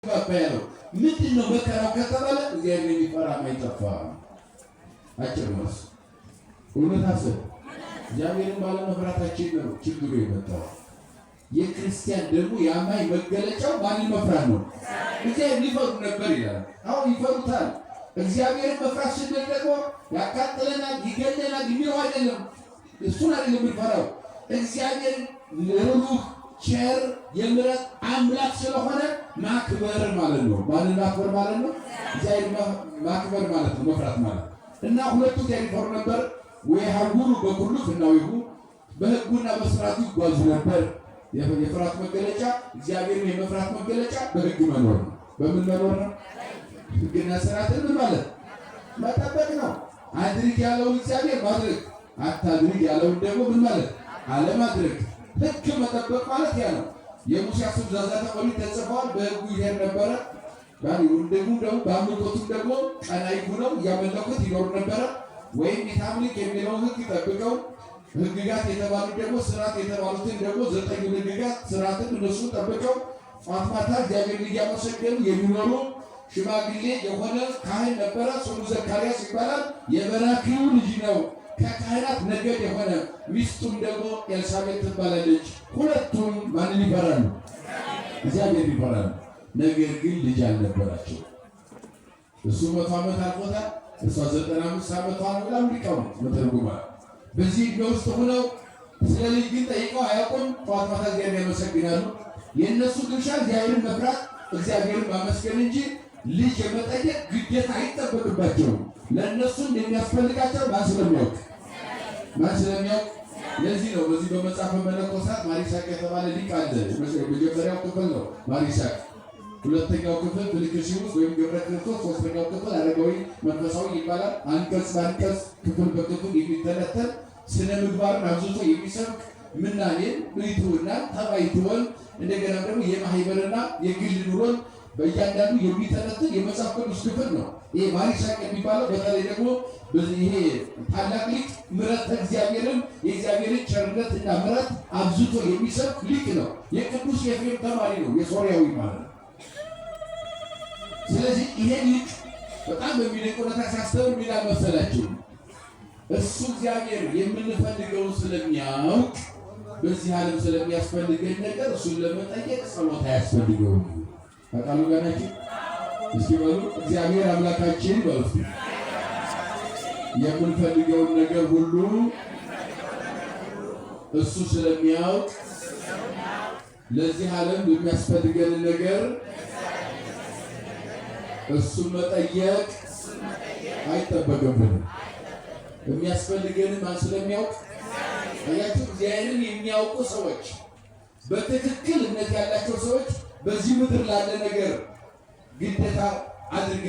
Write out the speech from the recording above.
ባባያለው ምንድነው መከራው ከተባለ እግዚአብሔር የሚፈራ ማይጠፋ አጭር መልስ እውነት አሰብ እግዚአብሔርን ባለመፍራታችን ነው ችግሩ የመጣው። የክርስቲያን ደግሞ የአማኝ መገለጫው ማንን መፍራት ነው? እግዚአብሔር ሊፈሩ ነበር ይላል። አሁን ይፈሩታል። እግዚአብሔርን መፍራት ስንል ደግሞ ያቃጥለናል፣ ይገለናል የሚለው አይደለም። እሱን አይደለም የምንፈራው። እግዚአብሔር ሩህ ቸር የምሕረት አምላክ ስለሆነ ማክበር ማለት ነው። ማንን ማክበር ማለት ነው? እግዚአብሔር ማክበር ማለት ነው መፍራት ማለት እና ሁለቱ ያይፈሩ ነበር። ወይሃጉሩ በኩሉ ፍናዊሁ በሕጉና በሥርዓቱ ይጓዙ ነበር። የፍርሃት መገለጫ እግዚአብሔርን የመፍራት መገለጫ በሕግ መኖር ነው። በምን መኖር ነው? ሕግና ሥርዓትን ምን ማለት መጠበቅ ነው። አድርግ ያለውን እግዚአብሔር ማድረግ፣ አታድርግ ያለውን ደግሞ ምን ማለት አለማድረግ። ሕግ መጠበቅ ማለት ያ ነው። የሙሴ ትእዛዛት ኦሪት ተጽፈዋል። በሕጉ ይሄድ ነበረ። ደግሞ በአምልኮቱም ደግሞ ቀናኢ ሆነው እያመለኩት ይኖሩ ነበረ። ወይም የታምልክ የሚለውን ሕግ ጠብቀው ሕግጋት የተባሉ ደግሞ ሥርዓት የተባሉትን ደግሞ 9 ሕግጋት ሥርዓትን እነሱ ጠብቀው ጧት ማታ እግዚአብሔርን እያመሰገኑ የሚኖሩ ሽማግሌ የሆነ ካህን ነበረ። ስሙ ዘካርያስ ይባላል። የበራኪው ልጅ ነው። ከካህናት ነገድ የሆነ ሚስቱም ደግሞ ኤልሳቤጥ ትባላለች። ሁለቱም ማንን ይፈራሉ? እግዚአብሔር ይፈራሉ። ነገር ግን ልጅ አልነበራቸው። እሱ 100 ዓመት አልፎታል። እሷ 95 ዓመቷ ነው። ላምልቀው መተርጉማ በዚህ ዕድሜ ውስጥ ሆነው ስለ ልጅ ግን ጠይቀው አያውቁም። ጧት ማታ እግዚአብሔር ያመሰግናሉ። የእነሱ ድርሻ እግዚአብሔርን መፍራት፣ እግዚአብሔርን ማመስገን እንጂ ልጅ የመጠየቅ ግዴታ አይጠበቅባቸውም። ለእነሱ እንደሚያስፈልጋቸው ማን ስለሚያውቅ ለዚህ ነው በዚህ በመጽሐፈ መነኮሳት ማሪሳቅ የተባለ ሊቅ አለ። የመጀመሪያው ክፍል ነው ማሪሳቅ፣ ሁለተኛው ክፍል ፊልክስዩስ ወይም ገብረ ክርስቶስ፣ ሶስተኛው ክፍል አረጋዊ መንፈሳዊ ይባላል። አንቀጽ በአንቀጽ ክፍል በክፍል የሚተነተን ስነ ምግባርን አብዝቶ የሚሰብክ ምናኔን ብሪቱና ተባይቱን እንደገና ደግሞ የማህበርና የግል ኑሮን በእያንዳንዱ የሚተነትን የመጽሐፍ ቅዱስ ክፍል ነው። ይሄ ማሪሳቅ የሚባለው በተለይ ደግሞ ይሄ ታላቅ ሊቅ ምሕረት እግዚአብሔርን የእግዚአብሔርን ቸርነትና ምሕረት አብዝቶ የሚሰብክ ሊቅ ነው። የቅዱስ ኤፍሬም ተማሪ ነው፣ የሶርያዊ ማለት ነው። ስለዚህ ይሄ ሊቅ በጣም በሚደንቅ ሁኔታ ሲያስተምር ምን ይላል መሰላችሁ? እሱ እግዚአብሔር የምንፈልገውን ስለሚያውቅ በዚህ ዓለም ስለሚያስፈልገን ነገር እሱን ለመጠየቅ ጸሎት አያስፈልገውም። በቃሉ ጋር ናችሁ? እስኪ በሉ እግዚአብሔር አምላካችን በሉ የምንፈልገውን ነገር ሁሉ እሱ ስለሚያውቅ ለዚህ ዓለም የሚያስፈልገን ነገር እሱን መጠየቅ አይጠበቅብንም። የሚያስፈልገን ማን ስለሚያውቅ? አያችሁ፣ እግዚአብሔርን የሚያውቁ ሰዎች፣ በትክክል እምነት ያላቸው ሰዎች በዚህ ምድር ላለ ነገር ግዴታ አድርገው